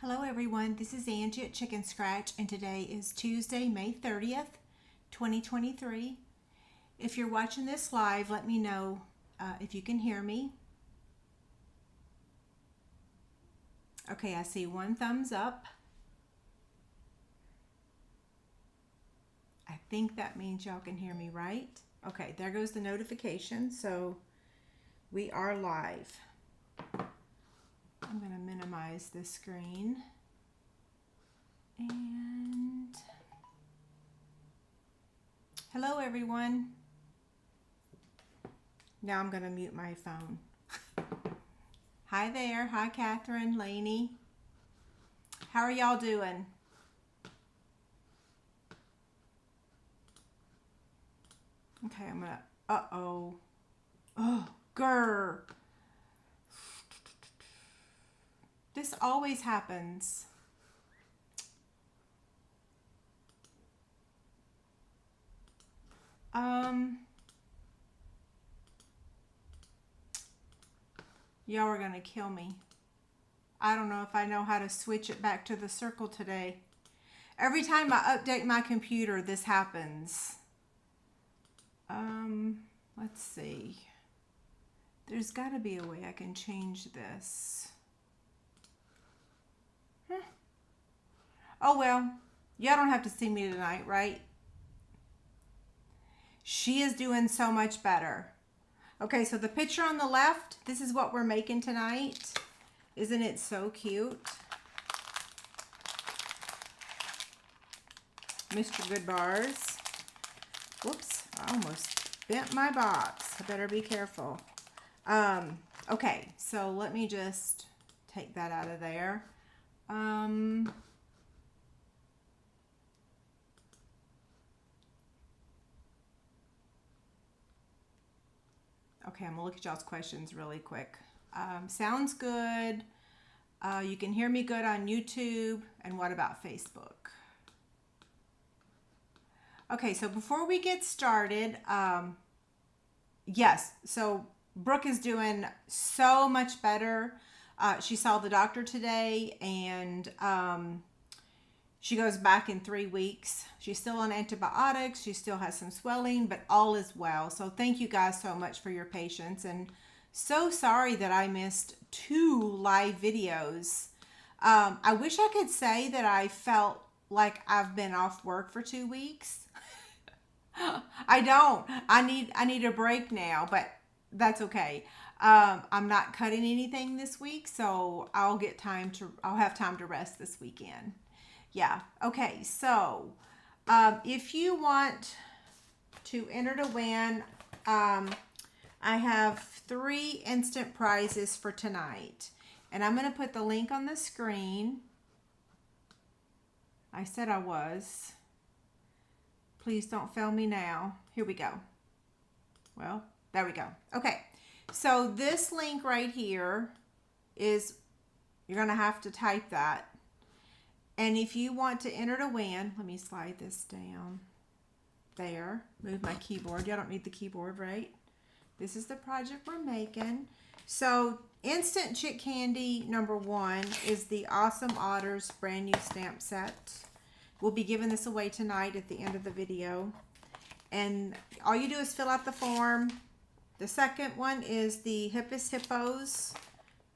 Hello everyone, this is Angie at Chicken Scratch and today is Tuesday, May 30th, 2023. If you're watching this live, let me know if you can hear me. Okay, I see one thumbs up. I think that means y'all can hear me, right? Okay, there goes the notification, so we are live. I'm going to minimize this screen and hello everyone. Now I'm going to mute my phone. Hi there. Hi Catherine, Lainey. How are y'all doing? Okay, I'm going to, oh, grr. This always happens. Y'all are gonna kill me. I don't know if I know how to switch it back to the circle today. Every time I update my computer, this happens. Let's see. There's gotta be a way I can change this. Oh well, y'all don't have to see me tonight, right? She is doing so much better. Okay, so the picture on the left, this is what we're making tonight. Isn't it so cute? Mr. Goodbars. Whoops, I almost bent my box. I better be careful. Okay, so let me just take that out of there. Okay, I'm gonna look at y'all's questions really quick. Sounds good. You can hear me good on YouTube. And what about Facebook? Okay, so before we get started, yes, so Brooke is doing so much better. She saw the doctor today and she goes back in 3 weeks. She's still on antibiotics. She still has some swelling, but all is well. So thank you guys so much for your patience. And so sorry that I missed 2 live videos. I wish I could say that I felt like I've been off work for 2 weeks. I don't. I need a break now, but that's okay. I'm not cutting anything this week, so I'll have time to rest this weekend. Yeah. Okay. So, if you want to enter to win, I have 3 instant prizes for tonight, and I'm going to put the link on the screen. I said I was. Please don't fail me now. Here we go. Well, there we go. Okay. So this link right here is, you're going to have to type that. And if you want to enter to win, let me slide this down there. Move my keyboard. Y'all don't need the keyboard, right? This is the project we're making. So Instant Chick Candy number 1 is the Awesome Otters brand new stamp set. We'll be giving this away tonight at the end of the video. And all you do is fill out the form. The second one is the Hippus Hippos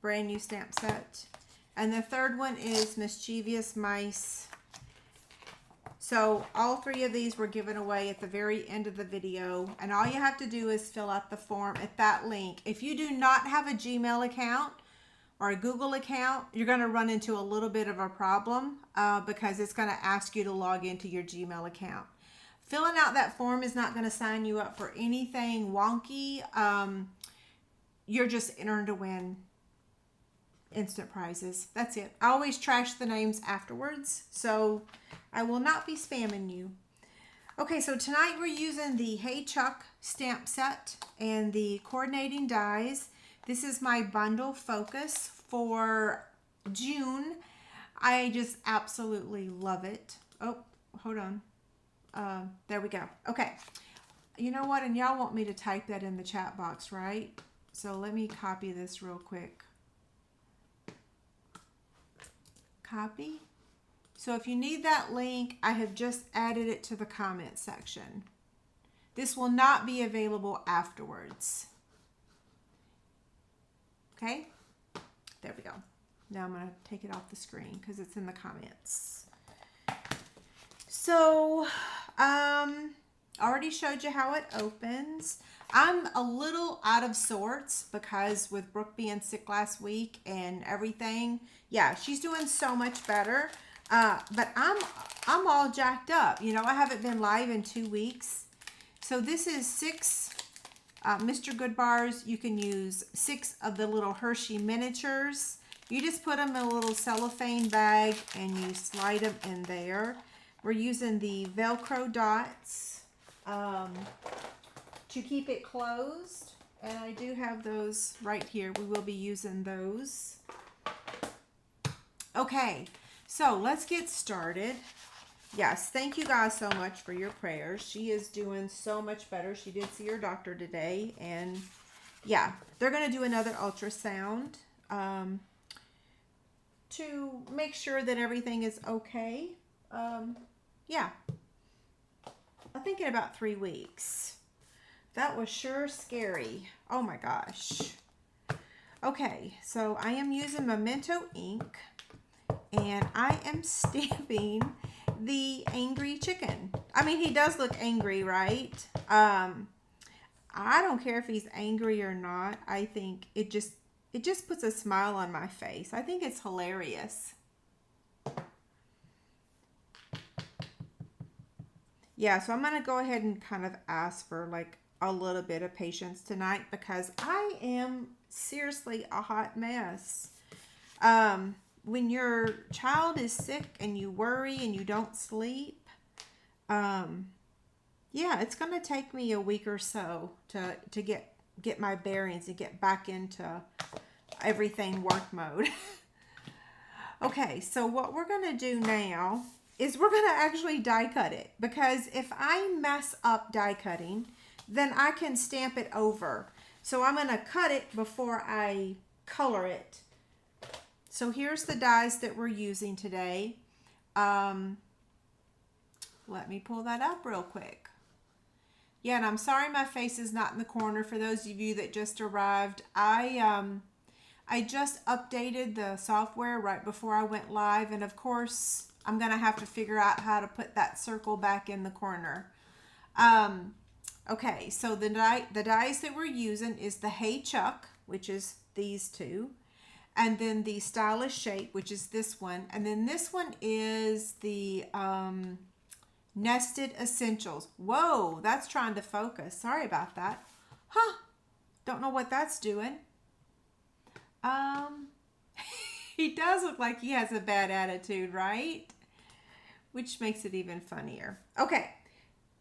brand new stamp set. And the third one is Mischievous Mice. So all 3 of these were given away at the very end of the video. And all you have to do is fill out the form at that link. If you do not have a Gmail account or a Google account, you're going to run into a little bit of a problem because it's going to ask you to log into your Gmail account. Filling out that form is not going to sign you up for anything wonky. You're just entering to win instant prizes. That's it. I always trash the names afterwards, so I will not be spamming you. Okay, so tonight we're using the Hey Chuck stamp set and the coordinating dies. This is my bundle focus for June. I just absolutely love it. Oh, hold on. There we go. Okay. You know what? And y'all want me to type that in the chat box, right? So let me copy this real quick. Copy. So if you need that link, I have just added it to the comment section. This will not be available afterwards. Okay, there we go. Now I'm going to take it off the screen because it's in the comments. So, already showed you how it opens. I'm a little out of sorts because with Brooke being sick last week and everything, yeah, she's doing so much better. But I'm all jacked up. You know, I haven't been live in 2 weeks. So this is 6 Mr. Goodbars. You can use 6 of the little Hershey miniatures. You just put them in a little cellophane bag and you slide them in there. We're using the Velcro dots to keep it closed. And I do have those right here. We will be using those. Okay, so let's get started. Yes, thank you guys so much for your prayers. She is doing so much better. She did see her doctor today. And yeah, they're going to do another ultrasound to make sure that everything is okay. Yeah, I think in about 3 weeks. That was sure scary. Oh my gosh. Okay, so I am using Memento ink and I am stamping the angry chicken. I mean, he does look angry, right? I don't care if he's angry or not. I think it just puts a smile on my face. I think it's hilarious. Yeah, so I'm going to go ahead and kind of ask for like a little bit of patience tonight because I am seriously a hot mess. When your child is sick and you worry and you don't sleep, yeah, it's going to take me a week or so to get my bearings and get back into everything work mode. Okay, so what we're going to do now is we're going to actually die cut it, because if I mess up die cutting, then I can stamp it over. So I'm going to cut it before I color it. So here's the dies that we're using today. Let me pull that up real quick. Yeah, and I'm sorry my face is not in the corner for those of you that just arrived. I just updated the software right before I went live, and of course I'm going to have to figure out how to put that circle back in the corner. Okay, so the dies that we're using is the Hey Chuck, which is these two, and then the Stylish Shape, which is this one, and then this one is the Nested Essentials. Whoa, that's trying to focus. Sorry about that. Huh, don't know what that's doing. He does look like he has a bad attitude, right? Which makes it even funnier. Okay,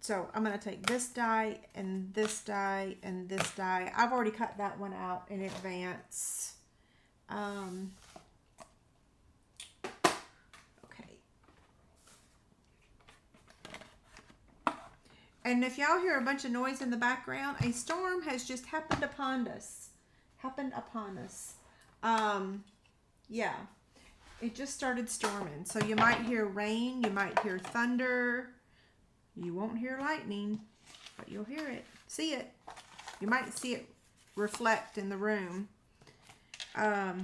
so I'm going to take this die and this die and this die. I've already cut that one out in advance. Okay. And if y'all hear a bunch of noise in the background, a storm has just happened upon us. Yeah, it just started storming. So you might hear rain, you might hear thunder. You won't hear lightning, but you'll hear it, see it. You might see it reflect in the room. Okay,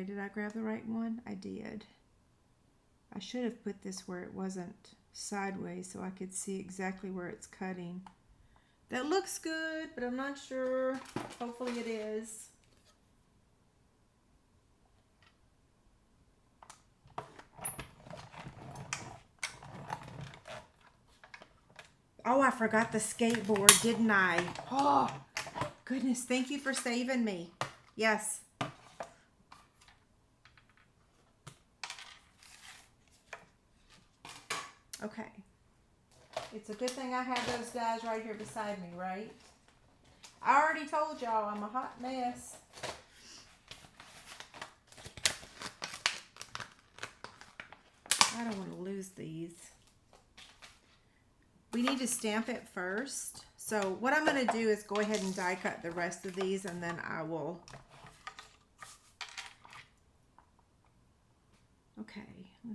did I grab the right one? I did. I should have put this where it wasn't sideways so I could see exactly where it's cutting. That looks good, but I'm not sure. Hopefully it is. Oh, I forgot the skateboard, didn't I? Oh, goodness. Thank you for saving me. Yes. Okay. It's a good thing I have those guys right here beside me, right? I already told y'all I'm a hot mess. I don't want to lose these. We need to stamp it first. So what I'm going to do is go ahead and die cut the rest of these, and then I will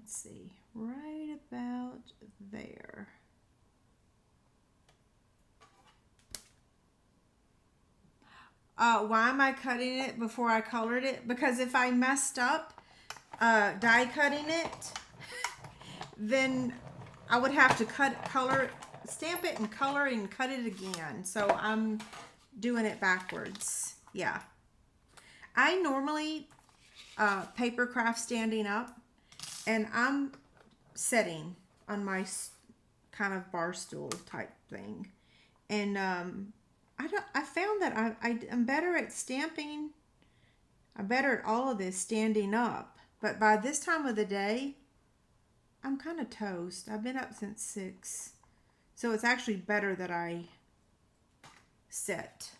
let's see, right about there. Why am I cutting it before I colored it? Because if I messed up die cutting it, then I would have to stamp it and color and cut it again. So I'm doing it backwards. Yeah. I normally paper craft standing up, and I'm sitting on my kind of bar stool type thing. And I found that I'm better at stamping. I'm better at all of this standing up. But by this time of the day, I'm kind of toast. I've been up since 6. So it's actually better that I sit.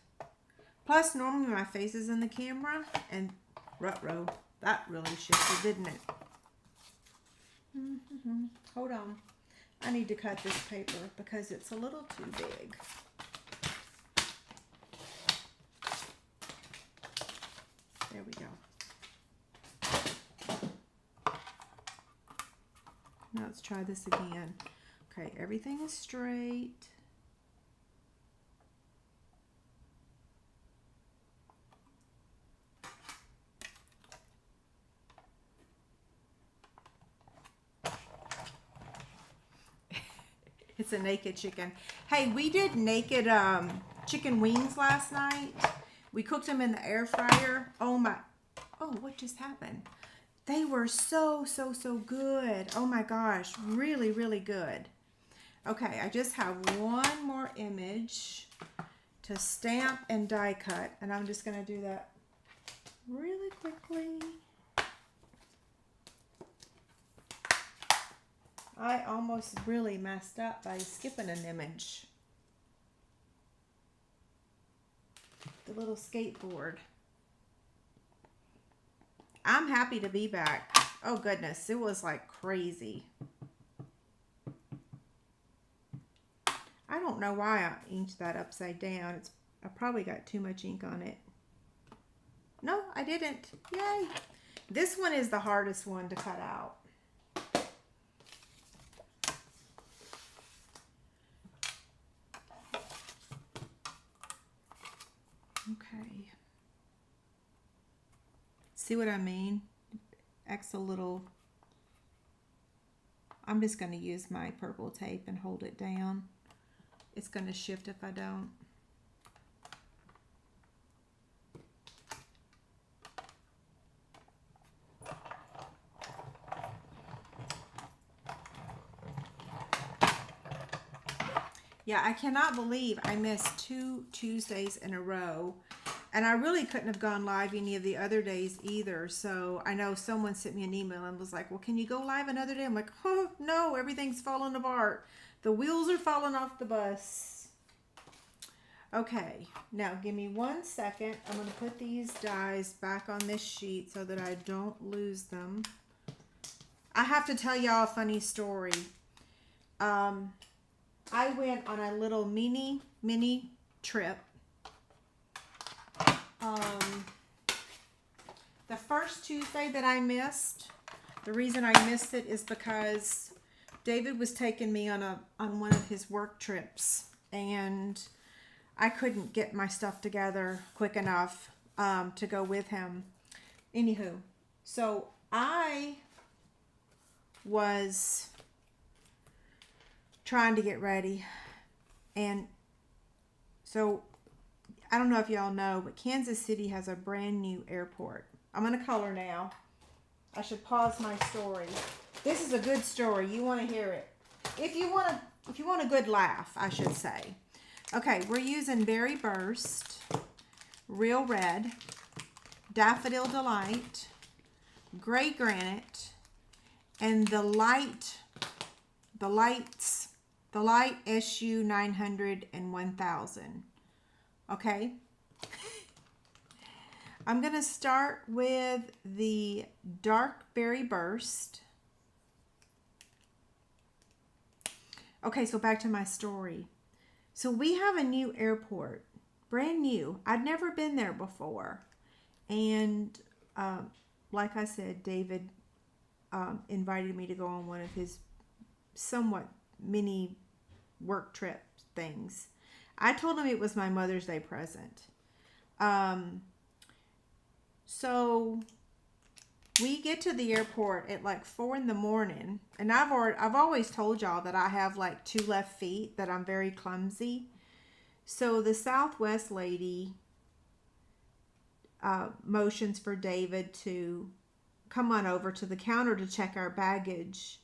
Plus, normally my face is in the camera. And ruh-roh, that really shifted, didn't it? Hold on. I need to cut this paper because it's a little too big. There we go. Now let's try this again. Okay, everything is straight. It's a naked chicken. Hey, we did naked chicken wings last night. We cooked them in the air fryer. Oh, what just happened? They were so good. Oh my gosh, really, really good. Okay, I just have one more image to stamp and die cut, and I'm just going to do that really quickly. I almost really messed up by skipping an image. The little skateboard. I'm happy to be back. Oh goodness, it was like crazy. I don't know why I inked that upside down. I probably got too much ink on it. No, I didn't. Yay. This one is the hardest one to cut out. Okay. See what I mean? X a little. I'm just going to use my purple tape and hold it down. It's going to shift if I don't. Yeah, I cannot believe I missed 2 Tuesdays in a row. And I really couldn't have gone live any of the other days either. So I know someone sent me an email and was like, well, can you go live another day? I'm like, oh, no, everything's falling apart. The wheels are falling off the bus. Okay, now give me 1 second. I'm going to put these dies back on this sheet so that I don't lose them. I have to tell y'all a funny story. I went on a little mini trip. The first Tuesday that I missed, the reason I missed it is because David was taking me on one of his work trips, and I couldn't get my stuff together quick enough to go with him. Anywho, so I was trying to get ready, and so I don't know if y'all know, but Kansas City has a brand new airport. I'm going to color now. I should pause my story. This is a good story. You want to hear it. If you want a good laugh, I should say. Okay, we're using Berry Burst, Real Red, Daffodil Delight, Gray Granite, and the Light SU 900 and 1000. Okay. I'm going to start with the Dark Berry Burst. Okay, so back to my story. So we have a new airport, brand new. I'd never been there before. And like I said, David invited me to go on one of his somewhat mini work trip things. I told him it was my Mother's Day present. So we get to the airport at like 4 in the morning, and I've always told y'all that I have like 2 left feet, that I'm very clumsy. So the Southwest lady motions for David to come on over to the counter to check our baggage.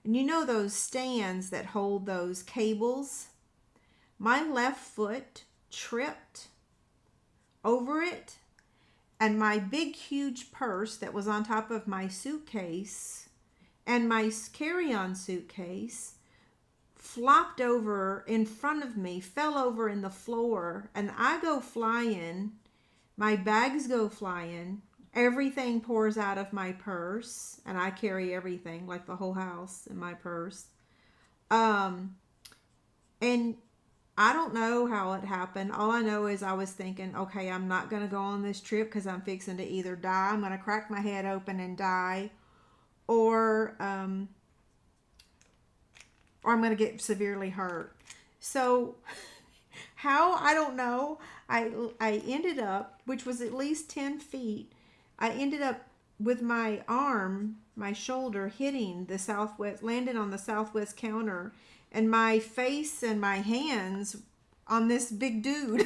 And you know those stands that hold those cables? My left foot tripped over it, and my big huge purse that was on top of my suitcase and my carry-on suitcase flopped over in front of me, fell over in the floor, and I go flying. My bags go flying. Everything pours out of my purse, and I carry everything, like the whole house in my purse. And I don't know how it happened. All I know is I was thinking, okay, I'm not going to go on this trip because I'm fixing to either die, I'm going to crack my head open and die, or I'm going to get severely hurt. So how, I don't know. I ended up, which was at least 10 feet, I ended up with my arm, my shoulder hitting the Southwest, landed on the Southwest counter, and my face and my hands on this big dude.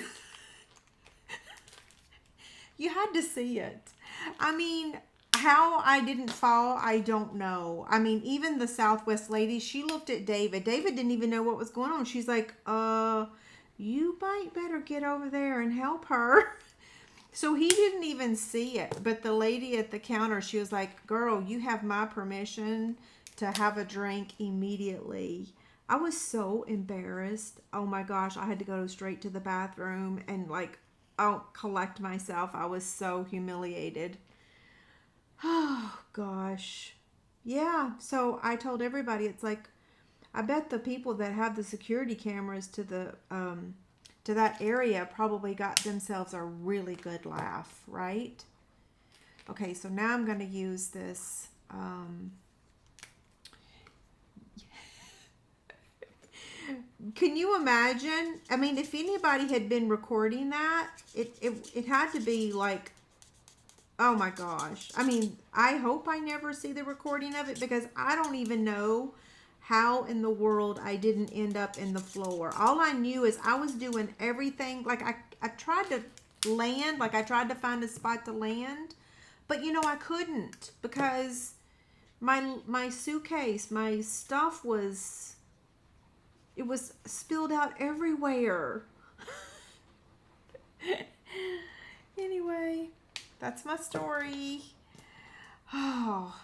You had to see it. I mean, how I didn't fall, I don't know. I mean, even the Southwest lady, she looked at David. David didn't even know what was going on. She's like, you might better get over there and help her. So he didn't even see it. But the lady at the counter, she was like, girl, you have my permission to have a drink immediately. I was so embarrassed. Oh my gosh, I had to go straight to the bathroom and like, collect myself. I was so humiliated. Oh gosh. Yeah, so I told everybody, it's like, I bet the people that have the security cameras to the to that area probably got themselves a really good laugh, right? Okay, so now I'm going to use this can you imagine? I mean, if anybody had been recording that, it had to be like, oh my gosh. I mean, I hope I never see the recording of it, because I don't even know how in the world I didn't end up in the floor. All I knew is I was doing everything. Like I tried to land, like I tried to find a spot to land, but you know, I couldn't, because my suitcase, my stuff was, it was spilled out everywhere. Anyway, that's my story. Oh,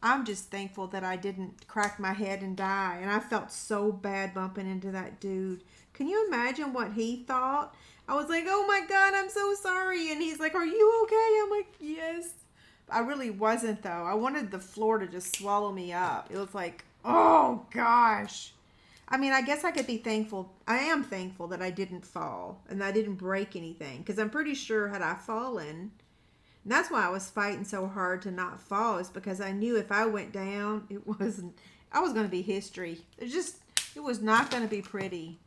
I'm just thankful that I didn't crack my head and die. And I felt so bad bumping into that dude. Can you imagine what he thought? I was like, oh my God, I'm so sorry. And he's like, are you okay? I'm like, yes. I really wasn't, though. I wanted the floor to just swallow me up. It was like, oh gosh. I mean, I guess I could be thankful. I am thankful that I didn't fall and that I didn't break anything. Because I'm pretty sure had I fallen, and that's why I was fighting so hard to not fall, is because I knew if I went down, I was going to be history. It was not going to be pretty.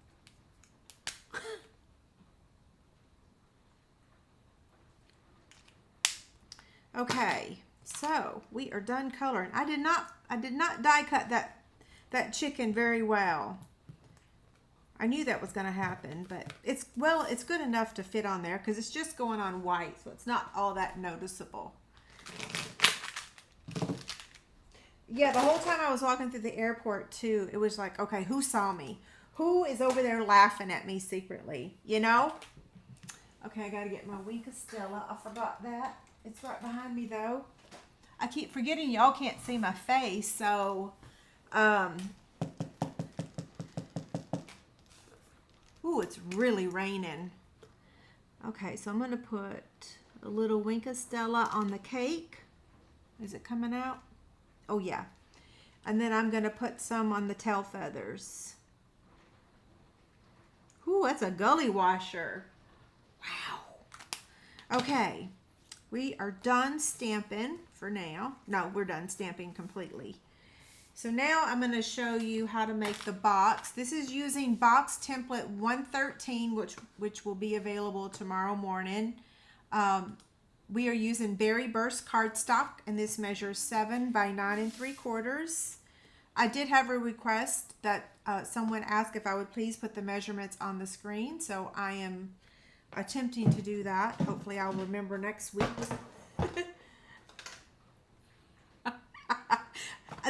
Okay, so we are done coloring. I did not die cut that chicken very well. I knew that was going to happen, but it's good enough to fit on there because it's just going on white, so it's not all that noticeable. Yeah, the whole time I was walking through the airport too, it was like, okay, who saw me? Who is over there laughing at me secretly, you know? Okay, I got to get my Wink of Stella. I forgot that. It's right behind me though. I keep forgetting y'all can't see my face, so ooh, it's really raining. Okay, so I'm going to put a little Wink of Stella on the cake. Is it coming out? Oh, yeah. And then I'm going to put some on the tail feathers. Ooh, that's a gully washer. Wow. Okay. we are done stamping for now. No, we're done stamping completely. So now I'm going to show you how to make the box. This is using box template 113, which will be available tomorrow morning. We are using Berry Burst cardstock, and this measures 7 by 9 3/4. I did have a request that someone asked if I would please put the measurements on the screen, so I am attempting to do that. Hopefully I'll remember next week.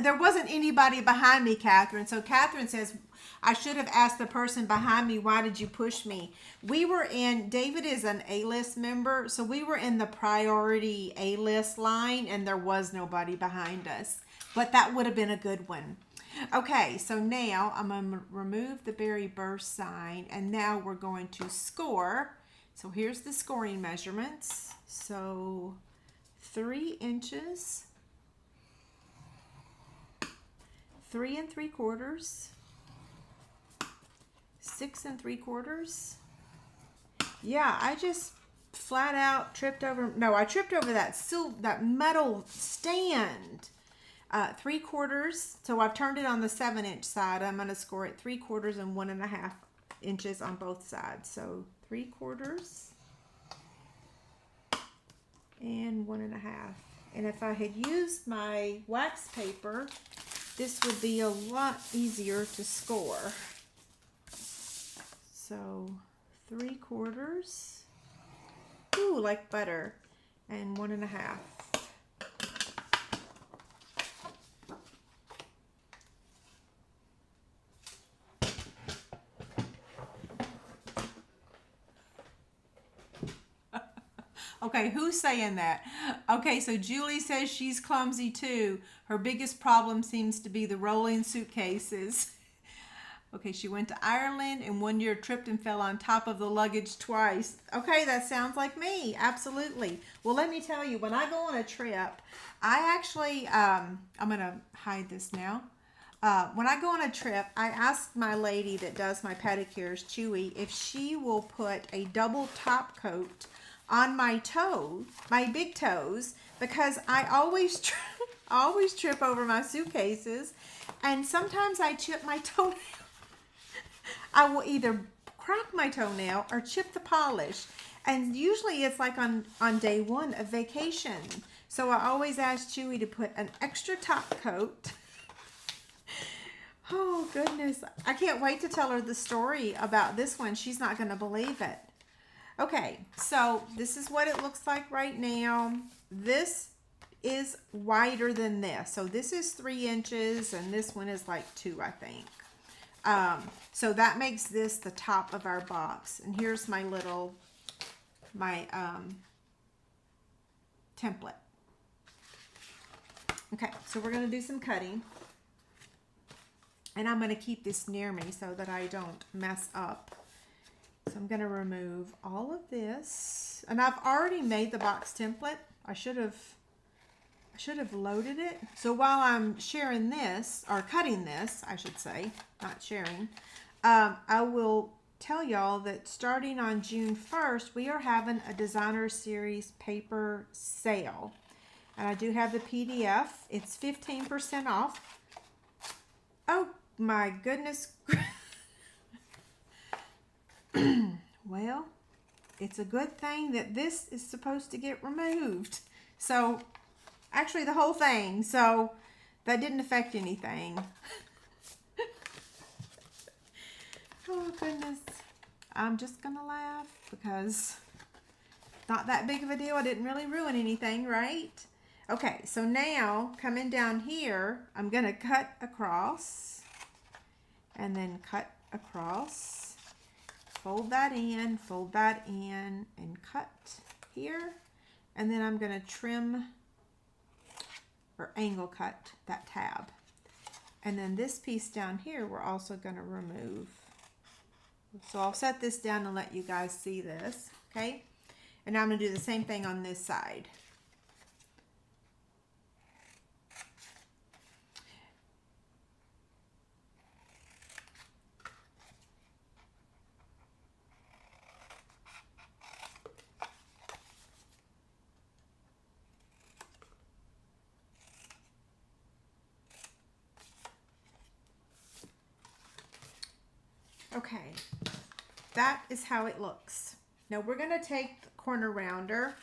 There wasn't anybody behind me, Catherine. So Catherine says, I should have asked the person behind me, why did you push me? We were in, David is an A-list member, so we were in the priority A-list line, and there was nobody behind us. But that would have been a good one. Okay, so now I'm going to remove the Berry Burst sign, and now we're going to score. So here's the scoring measurements. So 3 inches. 3 3/4, 6 3/4. Yeah, I just flat out tripped over. No, I tripped over that metal stand. 3/4. So I've turned it on the 7-inch side. I'm going to score it 3/4 and 1.5 inches on both sides. So 3/4 and 1.5. And if I had used my wax paper, this would be a lot easier to score. So 3/4, ooh, like butter, and 1.5. Okay, who's saying that? Okay, so Julie says she's clumsy too. Her biggest problem seems to be the rolling suitcases. Okay, she went to Ireland and one year tripped and fell on top of the luggage twice. Okay, that sounds like me. Absolutely. Well, let me tell you, when I go on a trip, I actually, I'm going to hide this now. When I go on a trip, I ask my lady that does my pedicures, Chewy, if she will put a double top coat on my toes, my big toes, because I always trip over my suitcases, and sometimes I chip my toenail. I will either crack my toenail or chip the polish, and usually it's like on day 1 of vacation. So I always ask Chewy to put an extra top coat. Oh goodness, I can't wait to tell her the story about this one. She's not going to believe it. Okay, so this is what it looks like right now. This is wider than this. So this is 3 inches and this one is like 2, I think. So that makes this the top of our box. And here's my template. Okay, so we're going to do some cutting. And I'm going to keep this near me so that I don't mess up. So I'm going to remove all of this. And I've already made the box template. I should have loaded it. So while I'm sharing this, or cutting this, I should say, not sharing, I will tell y'all that starting on June 1st, we are having a Designer Series paper sale. And I do have the PDF. It's 15% off. Oh my goodness. Well, it's a good thing that this is supposed to get removed. So, actually the whole thing. So, that didn't affect anything. Oh goodness. I'm just going to laugh because not that big of a deal. I didn't really ruin anything, right? Okay, so now coming down here, I'm going to cut across and then cut across. Fold that in, and cut here. And then I'm going to trim or angle cut that tab. And then this piece down here, we're also going to remove. So I'll set this down and let you guys see this, okay? And now I'm going to do the same thing on this side. Okay, that is how it looks. Now we're going to take the corner rounder.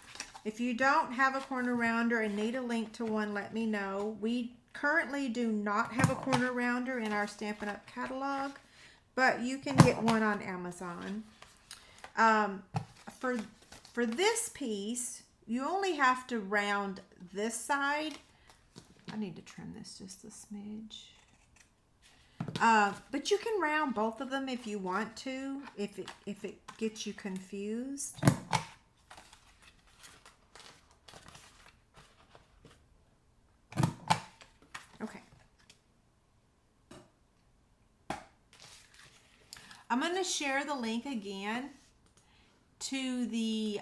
If you don't have a corner rounder and need a link to one, let me know. We currently do not have a corner rounder in our Stampin' Up! Catalog, but you can get one on Amazon. For this piece, you only have to round this side. I need to trim this just a smidge. But you can round both of them if you want to, if it gets you confused. Okay. I'm going to share the link again to the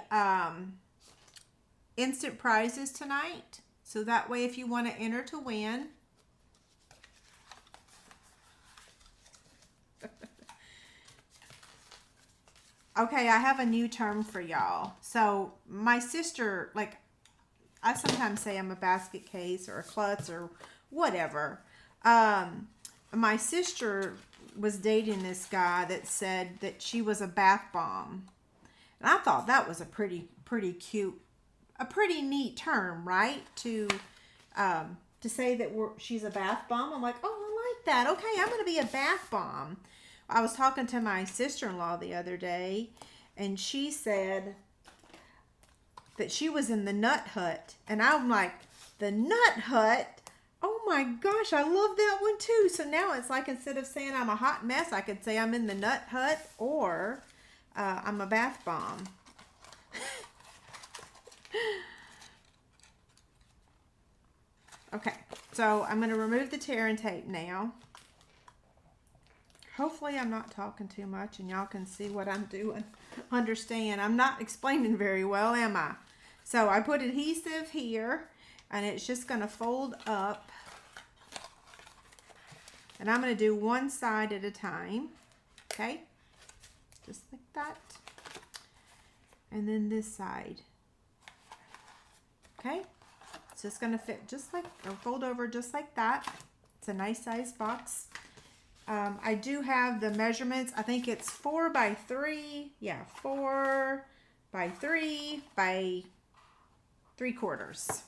instant prizes tonight. So that way if you want to enter to win, okay, I have a new term for y'all. So my sister, like, I sometimes say I'm a basket case or a klutz or whatever. My sister was dating this guy that said that she was a bath bomb. And I thought that was a pretty cute, a pretty neat term, right? To say that she's a bath bomb. I'm like, oh, I like that. Okay, I'm going to be a bath bomb. I was talking to my sister-in-law the other day, and she said that she was in the Nut Hut. And I'm like, the Nut Hut? Oh my gosh, I love that one too. So now it's like, instead of saying I'm a hot mess, I could say I'm in the Nut Hut, or I'm a bath bomb. Okay, so I'm going to remove the tear and tape now. Hopefully I'm not talking too much and y'all can see what I'm doing. Understand, I'm not explaining very well, am I? So I put adhesive here, and it's just going to fold up. And I'm going to do one side at a time. Okay? Just like that. And then this side. Okay? It's just going to fit just like, or fold over just like that. It's a nice size box. I do have the measurements. I think it's 4 by 3. Yeah, 4 by 3 by 3/4.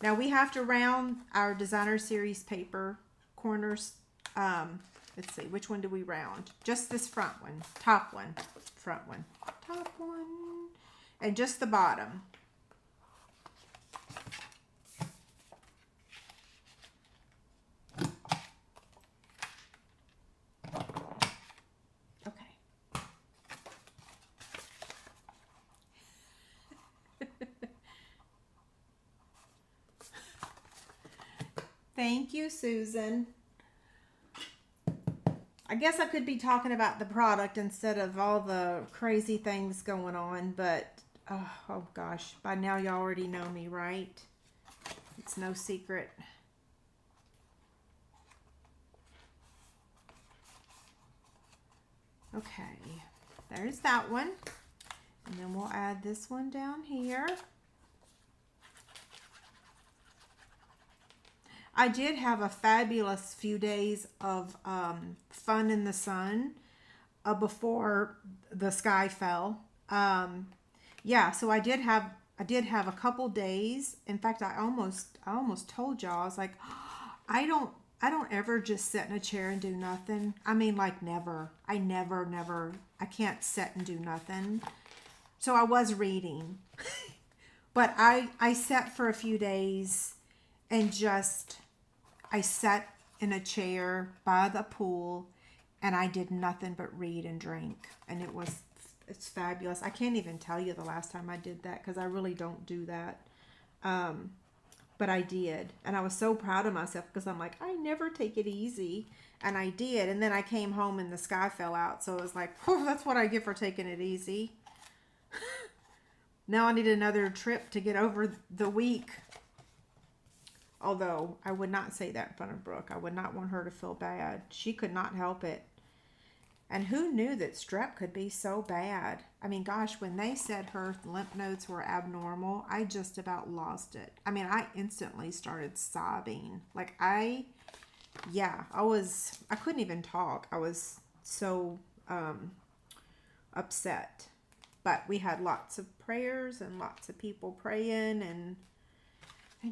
Now we have to round our designer series paper corners. Let's see, which one do we round? Just this front one, top one, front one, top one, and just the bottom. Thank you, Susan. I guess I could be talking about the product instead of all the crazy things going on, but oh gosh, by now you already know me, right? It's no secret. Okay, there's that one. And then we'll add this one down here. I did have a fabulous few days of fun in the sun before the sky fell. Yeah, so I did have a couple days. In fact, I almost told y'all, I was like, I don't ever just sit in a chair and do nothing. I mean, like, never. I never. I can't sit and do nothing. So I was reading, but I sat for a few days and just. I sat in a chair by the pool and I did nothing but read and drink. And it's fabulous. I can't even tell you the last time I did that because I really don't do that. But I did. And I was so proud of myself because I'm like, I never take it easy. And I did. And then I came home and the sky fell out. So it was like, oh, that's what I get for taking it easy. Now I need another trip to get over the week. Although, I would not say that in front of Brooke. I would not want her to feel bad. She could not help it. And who knew that strep could be so bad? I mean, gosh, when they said her lymph nodes were abnormal, I just about lost it. I mean, I instantly started sobbing. Like, I couldn't even talk. I was so upset. But we had lots of prayers and lots of people praying, and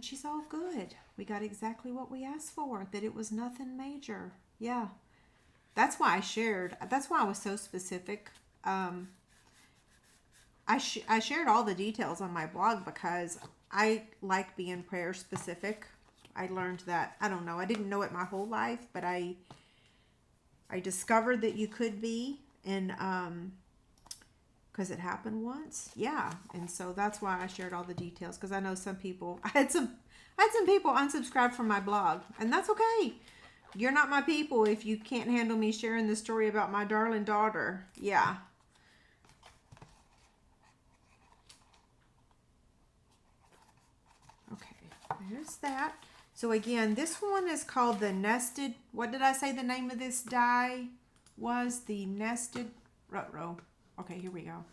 she's all good. We got exactly what we asked for, that it was nothing major. Yeah. That's why I shared. That's why I was so specific. I shared all the details on my blog because I like being prayer specific. I learned that, I don't know, I didn't know it my whole life, but I discovered that you could be, and because it happened once. Yeah. And so that's why I shared all the details, because I know some people, I had some people unsubscribe from my blog, and that's okay. You're not my people if you can't handle me sharing the story about my darling daughter. Yeah. Okay, there's that. So again, this one is called the nested, what did I say the name of this die was? The nested row. Okay, here we go.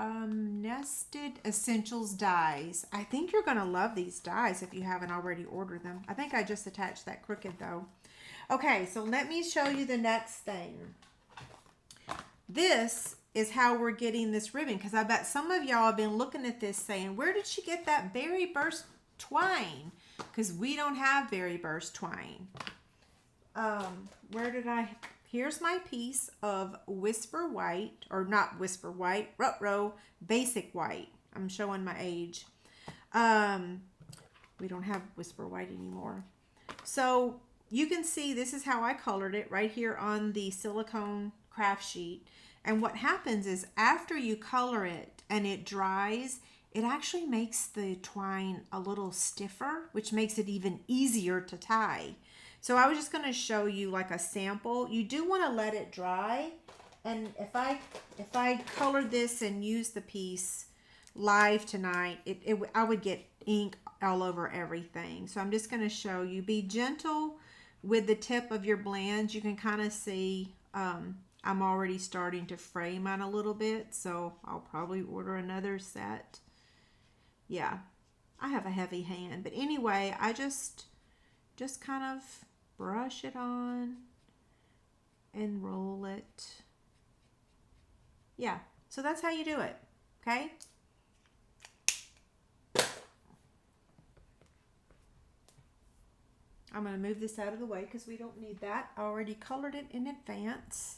Nested Essentials dies. I think you're gonna love these dies if you haven't already ordered them. I think I just attached that crooked though. Okay, so let me show you the next thing. This is how we're getting this ribbon, because I bet some of y'all have been looking at this saying, where did she get that berry burst twine? Because we don't have berry burst twine. Here's my piece of Whisper White, or not Whisper White, Ruh-Roh Basic White. I'm showing my age. We don't have Whisper White anymore. So you can see this is how I colored it right here on the silicone craft sheet. And what happens is after you color it and it dries, it actually makes the twine a little stiffer, which makes it even easier to tie. So I was just going to show you like a sample. You do want to let it dry. And if I colored this and used the piece live tonight, I would get ink all over everything. So I'm just going to show you. Be gentle with the tip of your blends. You can kind of see I'm already starting to fray mine a little bit. So I'll probably order another set. Yeah, I have a heavy hand. But anyway, I just kind of brush it on and roll it. Yeah, so that's how you do it, okay? I'm going to move this out of the way because we don't need that. I already colored it in advance.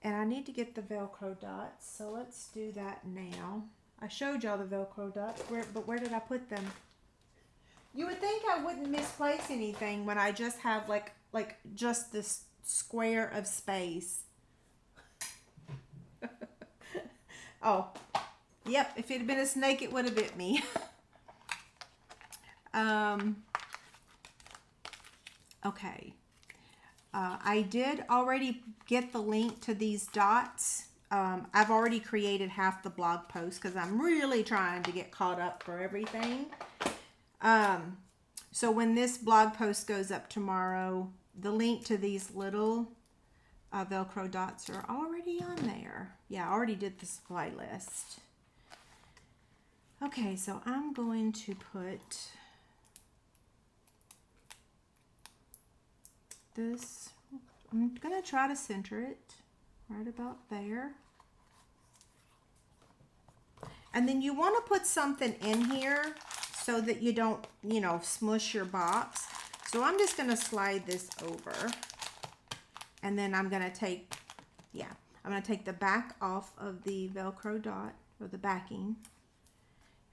And I need to get the Velcro dots, so let's do that now. I showed y'all the Velcro dots, but where did I put them? You would think I wouldn't misplace anything when I just have like just this square of space. Oh, yep. If it had been a snake, it would have bit me. Okay. I did already get the link to these dots. I've already created half the blog post because I'm really trying to get caught up for everything. So when this blog post goes up tomorrow, the link to these little Velcro dots are already on there. Yeah, I already did the supply list. Okay, so I'm going to put this, I'm going to try to center it right about there. And then you want to put something in here so that you don't, smush your box. So I'm just going to slide this over. And then I'm going to take, I'm going to take the back off of the Velcro dot, or the backing.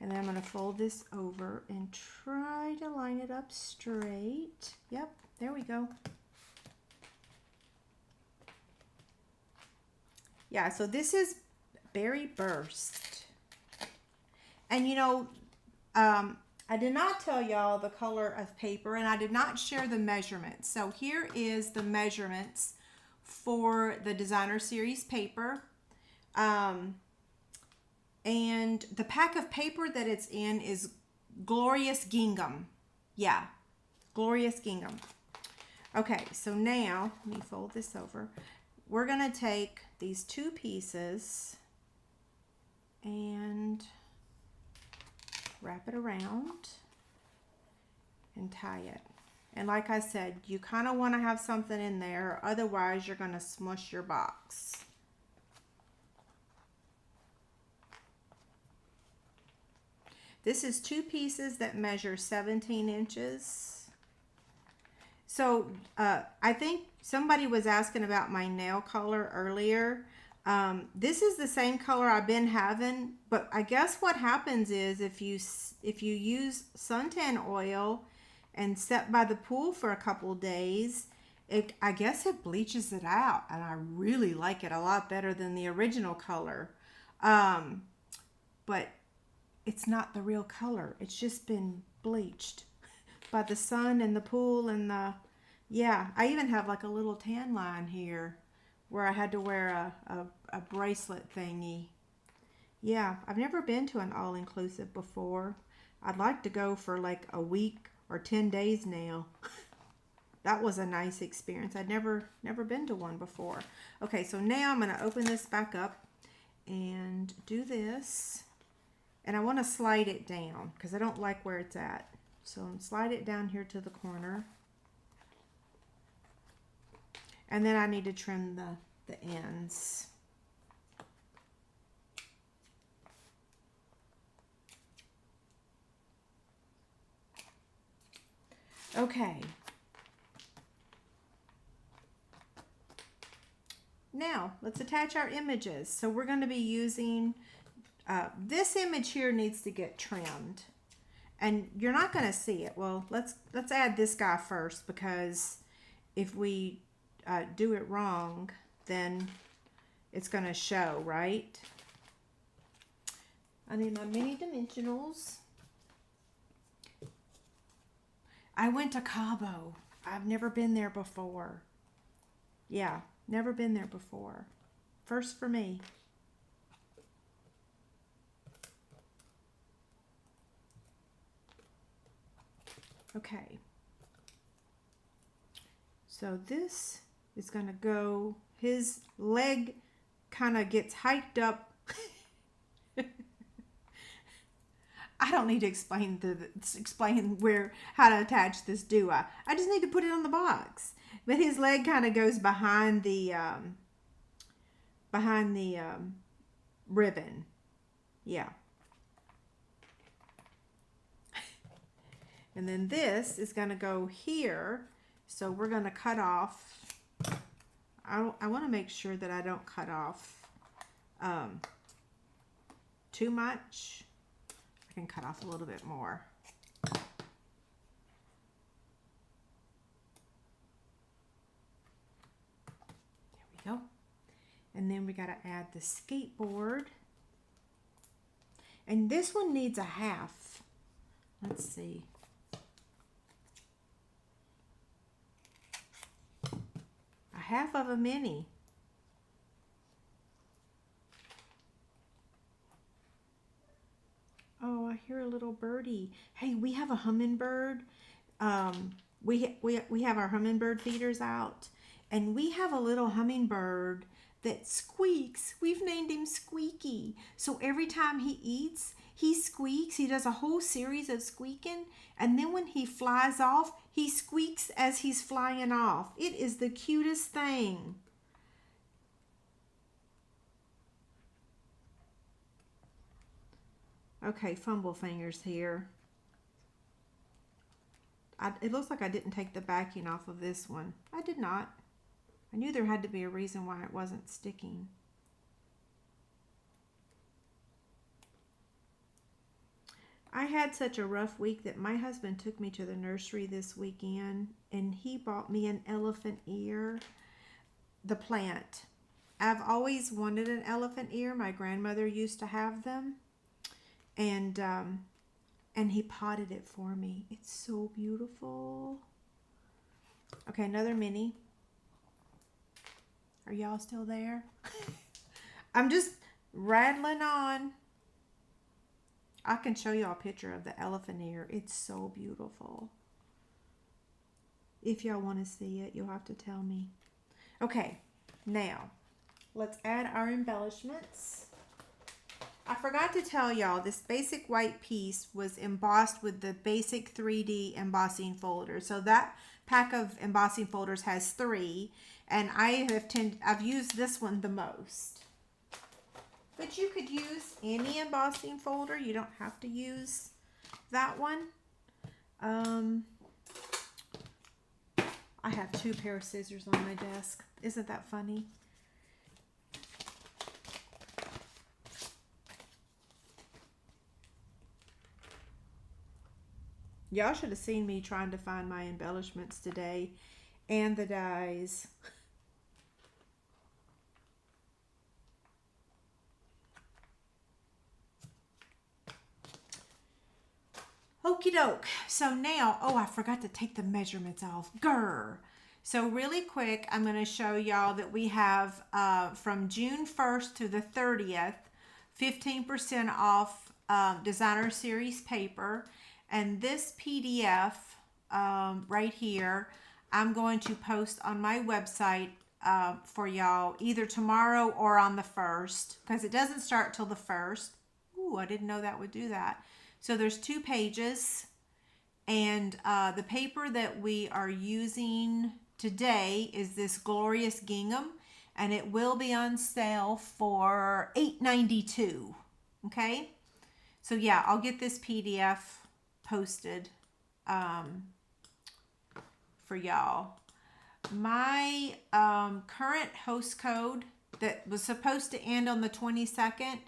And then I'm going to fold this over and try to line it up straight. Yep, there we go. Yeah, so this is Berry Burst. And I did not tell y'all the color of paper, and I did not share the measurements. So here is the measurements for the designer series paper. And the pack of paper that it's in is Glorious Gingham. Yeah, Glorious Gingham. Okay, so now, let me fold this over. We're going to take these two pieces and wrap it around and tie it. And like I said, you kind of want to have something in there, otherwise you're going to smush your box. This is 2 pieces that measure 17 inches. So I think somebody was asking about my nail color earlier. This is the same color I've been having, but I guess what happens is if you use suntan oil and sit by the pool for a couple days, I guess it bleaches it out, and I really like it a lot better than the original color. But it's not the real color. It's just been bleached by the sun and the pool and the, yeah, I even have like a little tan line here where I had to wear a bracelet thingy. Yeah, I've never been to an all-inclusive before. I'd like to go for like a week or 10 days now. That was a nice experience. I'd never been to one before. Okay, so now I'm going to open this back up and do this. And I want to slide it down because I don't like where it's at. So I'm slide it down here to the corner. And then I need to trim the ends. Okay. Now, let's attach our images. So we're going to be using, this image here needs to get trimmed. And you're not going to see it. Well, let's add this guy first, because if we do it wrong, then it's going to show, right? I need my mini dimensionals. I went to Cabo. I've never been there before. Yeah, never been there before. First for me. Okay. So this is going to go, his leg kind of gets hiked up. I don't need to explain how to attach this, do I? I just need to put it on the box. But his leg kind of goes behind the ribbon. Yeah. And then this is going to go here. So we're going to cut off. I want to make sure that I don't cut off too much. I can cut off a little bit more. There we go. And then we got to add the skateboard. And this one needs a half. Let's see. A half of a mini. Oh, I hear a little birdie. Hey, we have a hummingbird. We have our hummingbird feeders out, and we have a little hummingbird that squeaks. We've named him Squeaky. So every time he eats, he squeaks. He does a whole series of squeaking, and then when he flies off, he squeaks as he's flying off. It is the cutest thing. Okay, fumble fingers here. It looks like I didn't take the backing off of this one. I did not. I knew there had to be a reason why it wasn't sticking. I had such a rough week that my husband took me to the nursery this weekend, and he bought me an elephant ear, the plant. I've always wanted an elephant ear. My grandmother used to have them. And he potted it for me. It's so beautiful. Okay, another mini. Are y'all still there? I'm just rattling on. I can show y'all a picture of the elephant ear. It's so beautiful. If y'all want to see it, you'll have to tell me. Okay, now let's add our embellishments. I forgot to tell y'all, this basic white piece was embossed with the basic 3D embossing folder. So that pack of embossing folders has 3, and I've used this one the most. But you could use any embossing folder. You don't have to use that one. I have 2 pair of scissors on my desk. Isn't that funny? Y'all should have seen me trying to find my embellishments today and the dies. Okie doke. So now, oh, I forgot to take the measurements off. Grr. So really quick, I'm going to show y'all that we have from June 1st to the 30th, 15% off designer series paper. And this PDF right here, I'm going to post on my website for y'all either tomorrow or on the 1st, because it doesn't start till the 1st. Ooh, I didn't know that would do that. So there's 2 pages, and the paper that we are using today is this glorious gingham, and it will be on sale for $8.92. Okay, so yeah, I'll get this PDF posted for y'all. My current host code that was supposed to end on the 22nd,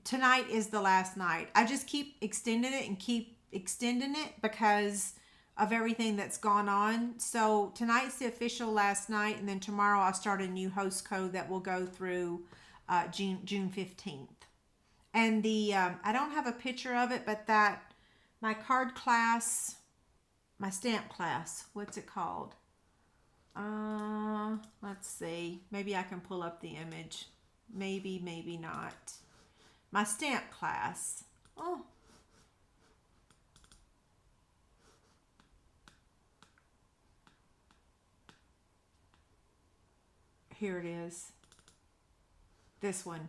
tonight is the last night. I just keep extending it and keep extending it because of everything that's gone on. So tonight's the official last night, and then tomorrow I'll start a new host code that will go through June 15th. And the I don't have a picture of it, but that my card class, my stamp class, what's it called? Let's see. Maybe I can pull up the image. Maybe not. My stamp class. Oh. Here it is. This one.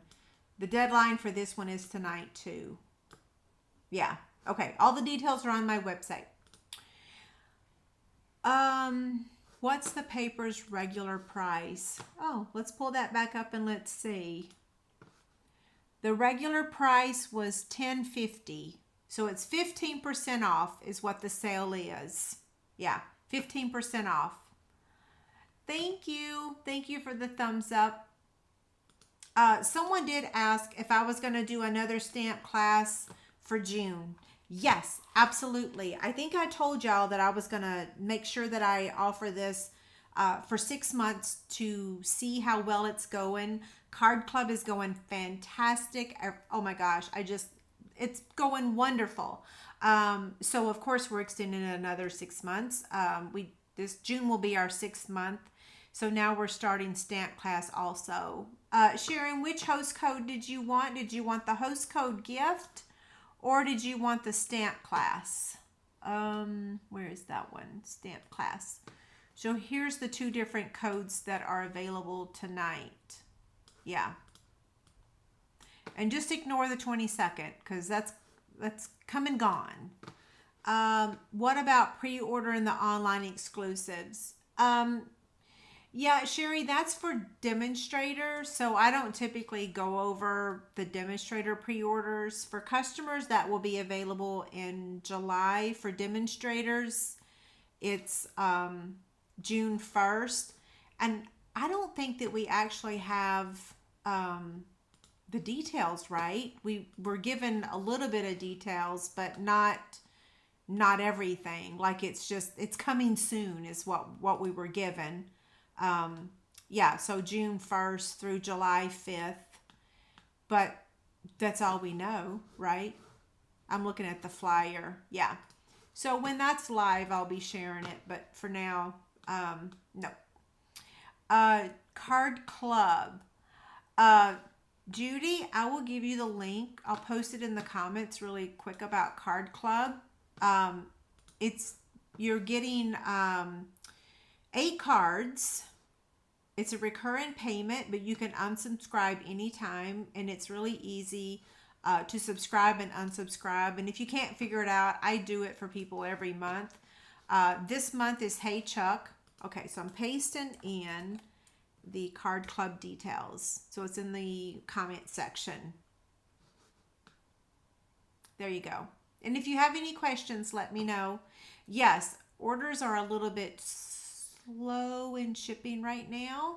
The deadline for this one is tonight too. Yeah. Okay. All the details are on my website. What's the paper's regular price? Oh, let's pull that back up and let's see. The regular price was $10.50. So it's 15% off is what the sale is. Yeah, 15% off. Thank you. Thank you for the thumbs up. Someone did ask if I was going to do another stamp class for June. Yes, absolutely. I think I told y'all that I was going to make sure that I offer this for 6 months to see how well it's going. Card Club is going fantastic. Oh my gosh, it's going wonderful. So of course we're extending it another 6 months. This June will be our 6th month. So now we're starting stamp class also. Sharon, which host code did you want? Did you want the host code gift or did you want the stamp class? Where is that one? Stamp class. So here's the 2 different codes that are available tonight. Yeah. And just ignore the 22nd because that's come and gone. What about pre-ordering the online exclusives? Yeah, Sherry, that's for demonstrators. So I don't typically go over the demonstrator pre-orders. For customers, that will be available in July. For demonstrators, it's June 1st. And I don't think that we actually have the details right. We were given a little bit of details, but not everything. Like it's coming soon is what we were given. Yeah, so June 1st through July 5th. But that's all we know, right? I'm looking at the flyer. Yeah. So when that's live, I'll be sharing it. But for now, no. Card Club. Judy, I will give you the link. I'll post it in the comments really quick about Card Club. You're getting 8 cards. It's a recurrent payment, but you can unsubscribe anytime, and it's really easy to subscribe and unsubscribe. And if you can't figure it out, I do it for people every month. This month is Hey Chuck. Okay, so I'm pasting in the card club details. So it's in the comment section. There you go. And if you have any questions, let me know. Yes, orders are a little bit slow in shipping right now.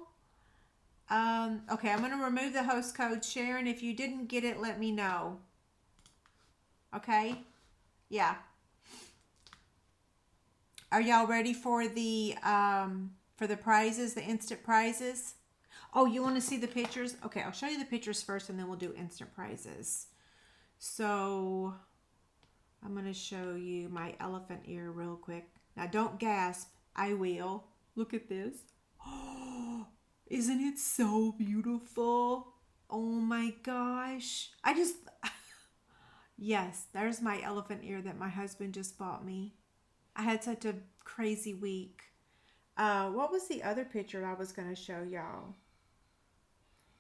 Okay, I'm going to remove the host code. Sharon, if you didn't get it, let me know. Okay? Yeah. Are y'all ready for the prizes, the instant prizes? Oh, you want to see the pictures? Okay, I'll show you the pictures first and then we'll do instant prizes. So, I'm going to show you my elephant ear real quick. Now, don't gasp. I will. Look at this. Oh, isn't it so beautiful? Oh my gosh. Yes, there's my elephant ear that my husband just bought me. I had such a crazy week. What was the other picture I was going to show y'all?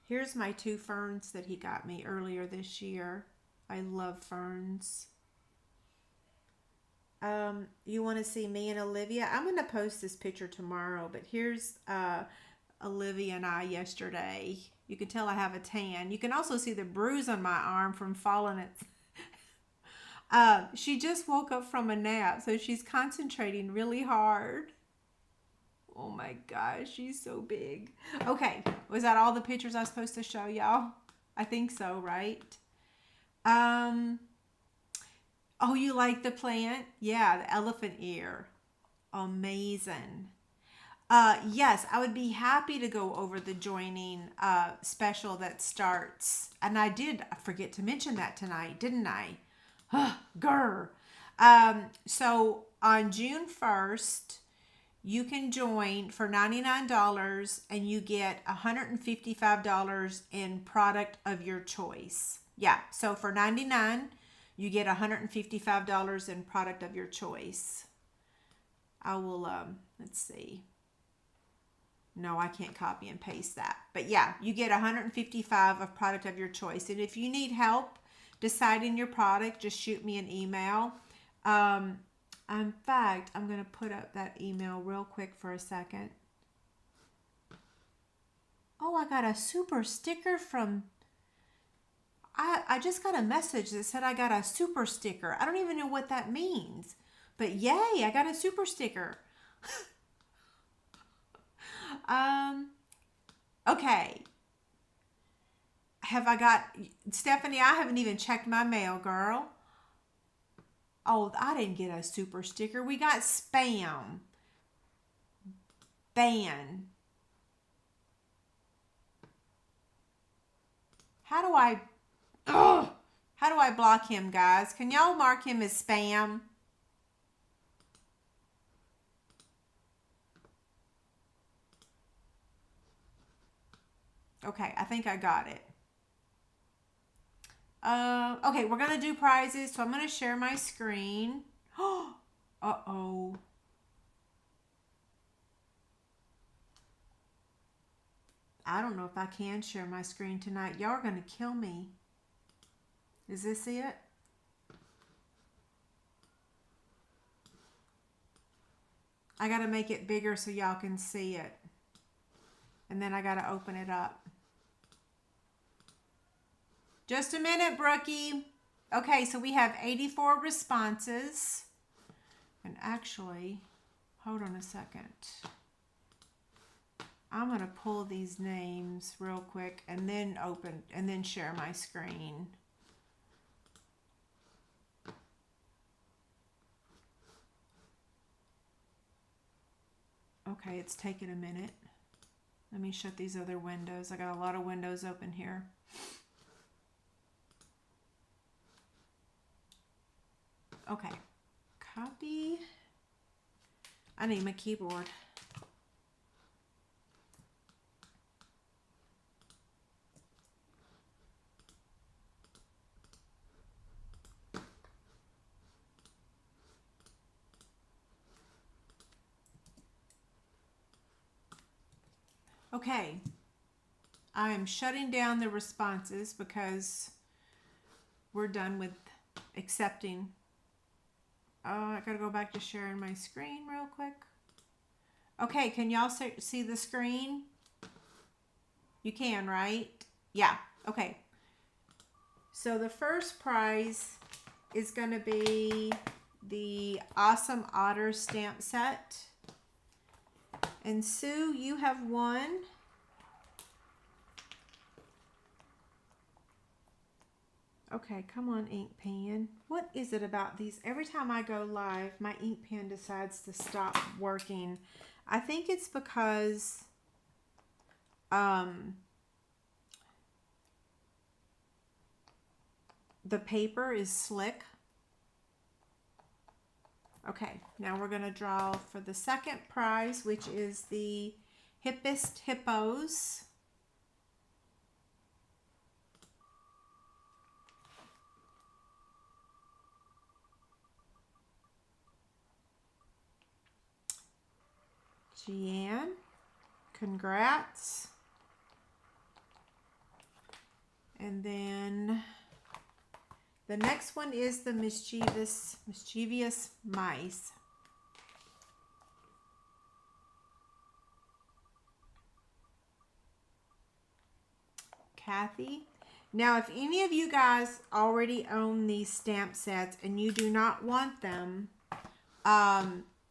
Here's my 2 ferns that he got me earlier this year. I love ferns. You want to see me and Olivia? I'm going to post this picture tomorrow, but here's Olivia and I yesterday. You can tell I have a tan. You can also see the bruise on my arm from falling at... she just woke up from a nap, so she's concentrating really hard. Oh my gosh, she's so big. Okay, was that all the pictures I was supposed to show y'all? I think so, right? Oh, you like the plant? Yeah, the elephant ear. Amazing. Yes, I would be happy to go over the joining special that starts. And I did forget to mention that tonight, didn't I? Grr. So on June 1st, you can join for $99 and you get $155 in product of your choice. Yeah, so for $99, you get $155 in product of your choice. I will, let's see. No, I can't copy and paste that. But yeah, you get $155 of product of your choice. And if you need help deciding your product, just shoot me an email. In fact, I'm going to put up that email real quick for a second. Oh, I got a super sticker from... I just got a message that said I got a super sticker. I don't even know what that means. But yay, I got a super sticker. Okay. Have I got... Stephanie, I haven't even checked my mail, girl. Oh, I didn't get a super sticker. We got spam. Ban. How do I... Ugh, how do I block him, guys? Can y'all mark him as spam? Okay, I think I got it. Okay, we're going to do prizes. So I'm going to share my screen. Uh-oh. I don't know if I can share my screen tonight. Y'all are going to kill me. Is this it? I got to make it bigger so y'all can see it. And then I got to open it up. Just a minute, Brookie. Okay, so we have 84 responses. And actually, hold on a second. I'm going to pull these names real quick and then open and then share my screen. Okay, it's taking a minute. Let me shut these other windows. I got a lot of windows open here. Okay, copy. I need my keyboard. Okay, I am shutting down the responses because we're done with accepting. Oh, I gotta go back to sharing my screen real quick. Okay, can y'all see the screen? You can, right? Yeah, okay. So the first prize is gonna be the Awesome Otter stamp set. And Sue, you have won okay, come on, ink pen. What is it about these? Every time I go live, my ink pen decides to stop working. I think it's because the paper is slick. Okay, now we're going to draw for the second prize, which is the Hippest Hippos. Jeanne, congrats. And then the next one is the mischievous mice. Kathy. Now, if any of you guys already own these stamp sets and you do not want them,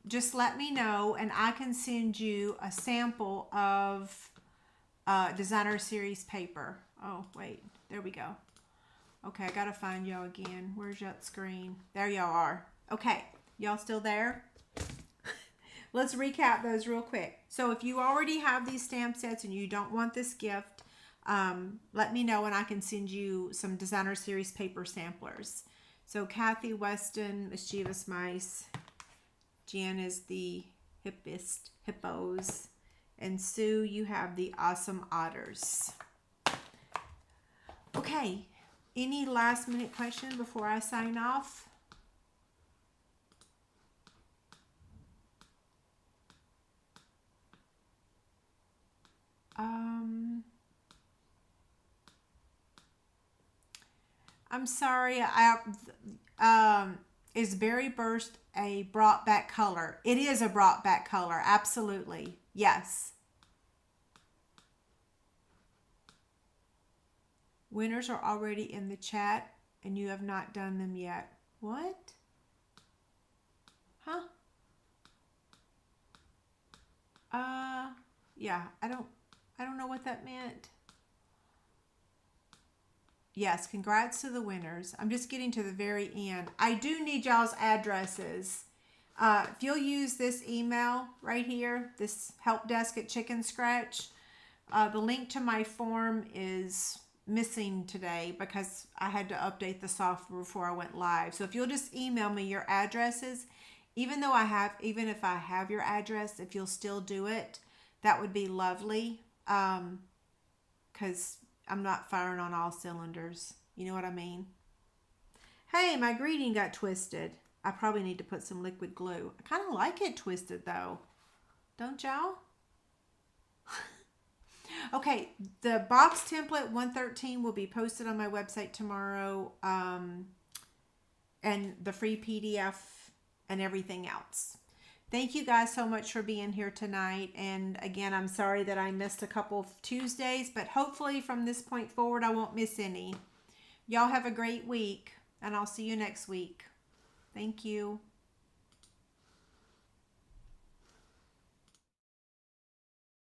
just let me know and I can send you a sample of designer series paper. Oh, wait, there we go. Okay, I gotta find y'all again. Where's that screen? There y'all are. Okay, y'all still there? Let's recap those real quick. So if you already have these stamp sets and you don't want this gift, let me know and I can send you some designer series paper samplers. So Kathy Weston, mischievous mice. Jan is the hippest hippos. And Sue, you have the awesome otters. Okay, any last minute questions before I sign off? I'm sorry. Is Berry Burst a brought back color? It is a brought back color. Absolutely. Yes. Winners are already in the chat and you have not done them yet. What? Huh? Yeah, I don't know what that meant. Yes, congrats to the winners. I'm just getting to the very end. I do need y'all's addresses. If you'll use this email right here, this help desk at Chicken Scratch, the link to my form is missing today because I had to update the software before I went live. So if you'll just email me your addresses, even if I have your address, if you'll still do it, that would be lovely. Because I'm not firing on all cylinders. You know what I mean? Hey, my greeting got twisted. I probably need to put some liquid glue. I kind of like it twisted though. Don't y'all? Okay, the box template 113 will be posted on my website tomorrow. And the free PDF and everything else. Thank you guys so much for being here tonight. And again, I'm sorry that I missed a couple of Tuesdays, but hopefully from this point forward, I won't miss any. Y'all have a great week, and I'll see you next week. Thank you.